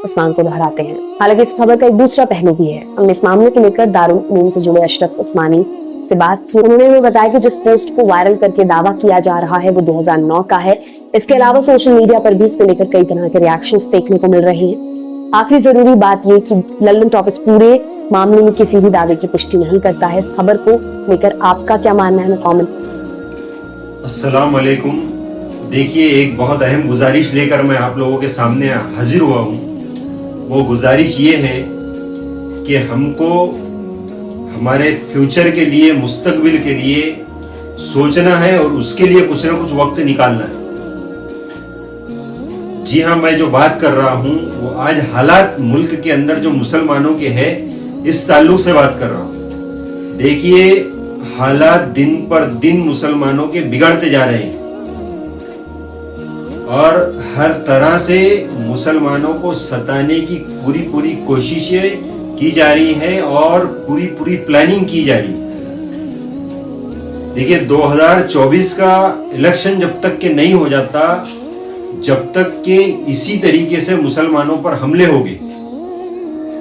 उस्मान को दोहराते हैं। हालांकि इस खबर का एक दूसरा पहलू भी है। हमने इस मामले को लेकर दारुल उलूम से जुड़े अशरफ उस्मानी से बात की। उन्होंने हमें बताया कि जिस पोस्ट को वायरल करके दावा किया जा रहा है वो 2009 का है। इसके अलावा सोशल मीडिया पर भी इसको लेकर कई तरह के रिएक्शंस देखने को मिल रहे हैं। आखिरी जरूरी बात ये कि लल्लन टॉप इस पूरे मामले में किसी भी दावे की पुष्टि नहीं करता है। इस खबर को लेकर आपका क्या मानना है? कमेंट। अस्सलाम वालेकुम। देखिए, एक बहुत अहम गुजारिश लेकर मैं आप लोगों के सामने हाजिर हुआ हूँ। वो गुजारिश ये है कि हमको हमारे फ्यूचर के लिए, मुस्तकबिल के लिए सोचना है और उसके लिए कुछ ना कुछ वक्त निकालना है। जी हाँ, मैं जो बात कर रहा हूँ वो आज हालात मुल्क के अंदर जो मुसलमानों के है इस ताल्लुक से बात कर रहा हूँ। देखिए, हालात दिन पर दिन मुसलमानों के बिगड़ते जा रहे हैं और हर तरह से मुसलमानों को सताने की पूरी कोशिशें की जा रही है और पूरी प्लानिंग की जा रही है। देखिए, 2024 का इलेक्शन जब तक के नहीं हो जाता, जब तक के इसी तरीके से मुसलमानों पर हमले होंगे।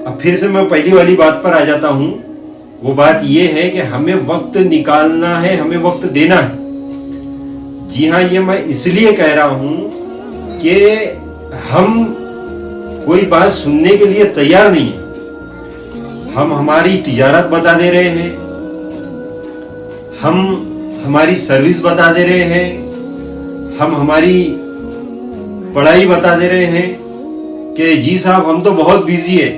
अब फिर से मैं पहली वाली बात पर आ जाता हूं। वो बात ये है कि हमें वक्त निकालना है, हमें वक्त देना है। जी हाँ, ये मैं इसलिए कह रहा हूं कि हम कोई बात सुनने के लिए तैयार नहीं है। हम हमारी तिजारत बता दे रहे हैं, हम हमारी सर्विस बता दे रहे हैं, हम हमारी पढ़ाई बता दे रहे हैं कि जी साहब हम तो बहुत बिजी है।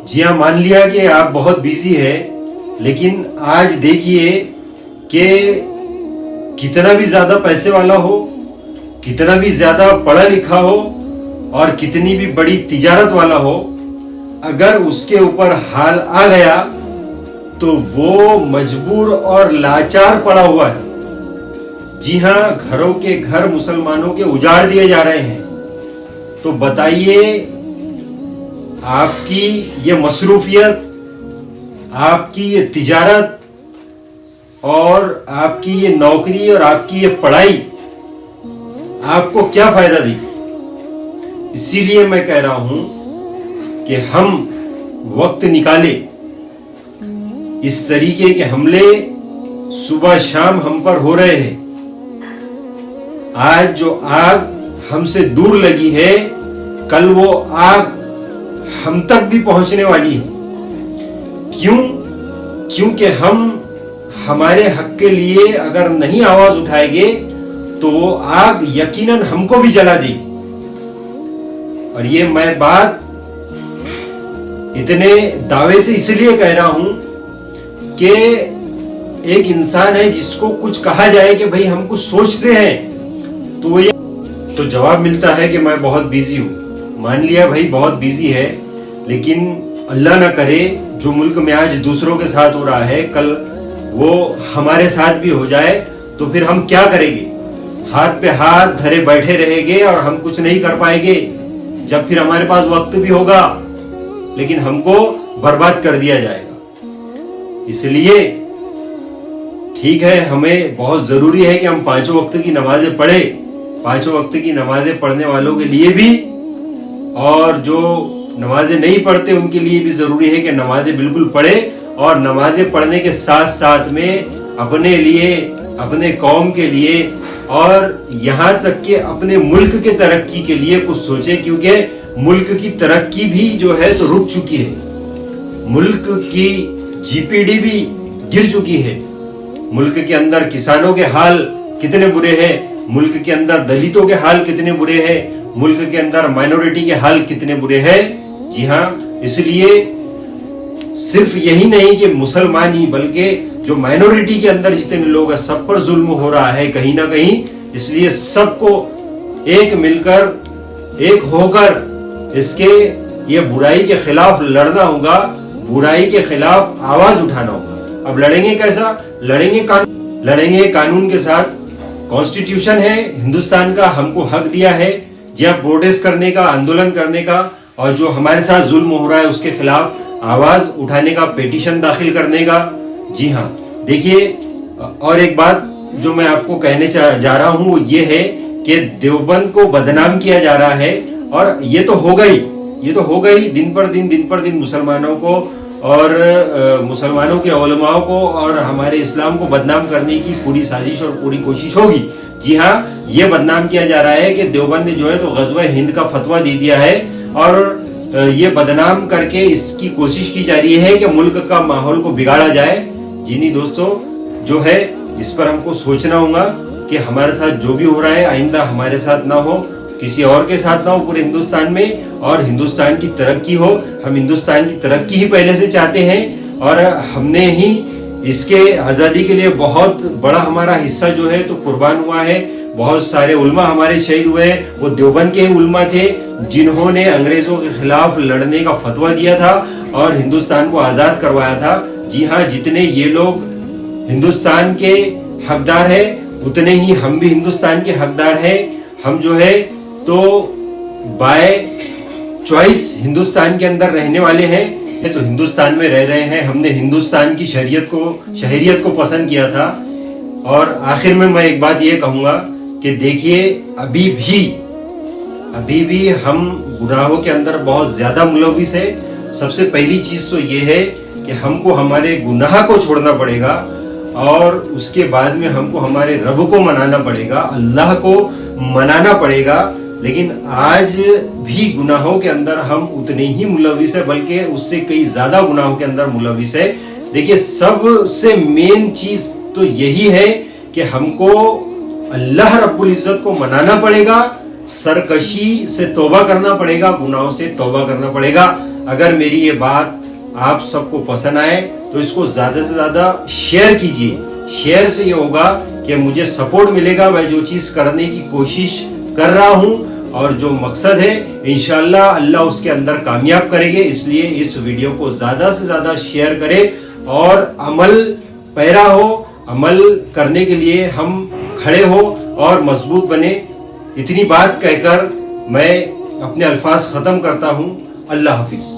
जी हाँ, मान लिया कि आप बहुत बिजी है, लेकिन आज देखिए कि कितना भी ज्यादा पैसे वाला हो, कितना भी ज्यादा पढ़ा लिखा हो और कितनी भी बड़ी तिजारत वाला हो, अगर उसके ऊपर हाल आ गया तो वो मजबूर और लाचार पड़ा हुआ है। जी हाँ, घरों के घर मुसलमानों के उजाड़ दिए जा रहे हैं। तो बताइए, आपकी ये मसरूफियत, आपकी ये तिजारत और आपकी ये नौकरी और आपकी ये पढ़ाई आपको क्या फायदा दी? इसीलिए मैं कह रहा हूं कि हम वक्त निकालें। इस तरीके के हमले सुबह शाम हम पर हो रहे हैं। आज जो आग हमसे दूर लगी है, कल वो आग हम तक भी पहुंचने वाली है। क्यों? क्योंकि हम हमारे हक के लिए अगर नहीं आवाज उठाएंगे तो वो आग यकीनन हमको भी जला देगी। और ये मैं बात इतने दावे से इसलिए कह रहा हूं कि एक इंसान है जिसको कुछ कहा जाए कि भाई हम कुछ सोचते हैं तो वो ये तो जवाब मिलता है कि मैं बहुत बिजी हूं। मान लिया भाई बहुत बिजी है, लेकिन अल्लाह ना करे जो मुल्क में आज दूसरों के साथ हो रहा है कल वो हमारे साथ भी हो जाए तो फिर हम क्या करेंगे? हाथ पे हाथ धरे बैठे रहेंगे और हम कुछ नहीं कर पाएंगे। जब फिर हमारे पास वक्त भी होगा लेकिन हमको बर्बाद कर दिया जाएगा। इसलिए ठीक है, हमें बहुत जरूरी है कि हम 5 वक्त की नमाजें पढ़े। 5 वक्त की नमाजें पढ़ने वालों के लिए भी और जो नमाजें नहीं पढ़ते उनके लिए भी जरूरी है कि नमाजें बिल्कुल पढ़े और नमाजें पढ़ने के साथ साथ में अपने लिए, अपने कौम के लिए और यहाँ तक कि अपने मुल्क के तरक्की के लिए कुछ सोचे। क्योंकि मुल्क की तरक्की भी जो है तो रुक चुकी है, मुल्क की जीपीडी भी गिर चुकी है। मुल्क के अंदर किसानों के हाल कितने बुरे हैं, मुल्क के अंदर दलितों के हाल कितने बुरे हैं, मुल्क के अंदर माइनॉरिटी के हाल कितने बुरे हैं। जी हाँ, इसलिए सिर्फ यही नहीं कि मुसलमान ही बल्कि जो माइनॉरिटी के अंदर जितने लोग हैं सब पर जुल्म हो रहा है कहीं ना कहीं। इसलिए सबको एक मिलकर, एक होकर इसके ये बुराई के खिलाफ लड़ना होगा, बुराई के खिलाफ आवाज उठाना होगा। अब लड़ेंगे कैसा? लड़ेंगे कानून के साथ। कॉन्स्टिट्यूशन है हिंदुस्तान का, हमको हक दिया है जी हाँ प्रोटेस्ट करने का, आंदोलन करने का, और जो हमारे साथ जुल्म हो रहा है उसके खिलाफ आवाज उठाने का, पेटिशन दाखिल करने का। जी हाँ, देखिए, और एक बात जो मैं आपको कहने जा रहा हूं वो ये है कि देवबंद को बदनाम किया जा रहा है और ये तो हो गई, یہ تو ہو گئی دن پر دن مسلمانوں کو اور مسلمانوں کے علماء کو اور ہمارے اسلام کو بدنام کرنے کی پوری سازش اور پوری کوشش ہوگی. جی ہاں, یہ بدنام کیا جا رہا ہے کہ دیوبند نے جو ہے تو غزوہ ہند کا فتویٰ دے دیا ہے اور یہ بدنام کر کے اس کی کوشش کی جا رہی ہے کہ ملک کا ماحول کو بگاڑا جائے. جی نہیں دوستو, جو ہے اس پر ہم کو سوچنا ہوگا کہ ہمارے ساتھ جو بھی ہو رہا ہے آئندہ ہمارے ساتھ نہ ہو, کسی اور کے ساتھ نہ ہو پورے ہندوستان میں, اور ہندوستان کی ترقی ہو. ہم ہندوستان کی ترقی ہی پہلے سے چاہتے ہیں اور ہم نے ہی اس کے آزادی کے لیے بہت بڑا ہمارا حصہ جو ہے تو قربان ہوا ہے. بہت سارے علماء ہمارے شہید ہوئے ہیں, وہ دیوبند کے علماء تھے جنہوں نے انگریزوں کے خلاف لڑنے کا فتویٰ دیا تھا اور ہندوستان کو آزاد کروایا تھا. جی ہاں, جتنے یہ لوگ ہندوستان کے حقدار ہیں اتنے ہی ہم بھی ہندوستان کے حقدار ہیں. ہم جو ہے تو بائی چوائس ہندوستان کے اندر رہنے والے ہیں, تو ہندوستان میں رہ رہے ہیں. ہم نے ہندوستان کی شہریت کو پسند کیا تھا. اور آخر میں ایک بات یہ کہوں گا کہ دیکھیے ابھی بھی ہم گناہوں کے اندر بہت زیادہ ملوث ہے. سب سے پہلی چیز تو یہ ہے کہ ہم کو ہمارے گناہ کو چھوڑنا پڑے گا اور اس کے بعد میں ہم کو ہمارے رب کو منانا پڑے گا, اللہ کو منانا پڑے گا. لیکن آج بھی گناہوں کے اندر ہم اتنے ہی ملوث ہیں, بلکہ اس سے کئی زیادہ گناہوں کے اندر ملوث ہے. دیکھیے سب سے مین چیز تو یہی ہے کہ ہم کو اللہ رب العزت کو منانا پڑے گا, سرکشی سے توبہ کرنا پڑے گا, گناہوں سے توبہ کرنا پڑے گا. اگر میری یہ بات آپ سب کو پسند آئے تو اس کو زیادہ سے زیادہ شیئر کیجیے. شیئر سے یہ ہوگا کہ مجھے سپورٹ ملے گا, میں جو چیز کرنے کی کوشش کر رہا ہوں اور جو مقصد ہے انشاءاللہ اللہ اس کے اندر کامیاب کرے گے. اس لیے اس ویڈیو کو زیادہ سے زیادہ شیئر کرے اور عمل پیرا ہو, عمل کرنے کے لیے ہم کھڑے ہو اور مضبوط بنے. اتنی بات کہہ کر میں اپنے الفاظ ختم کرتا ہوں. اللہ حافظ.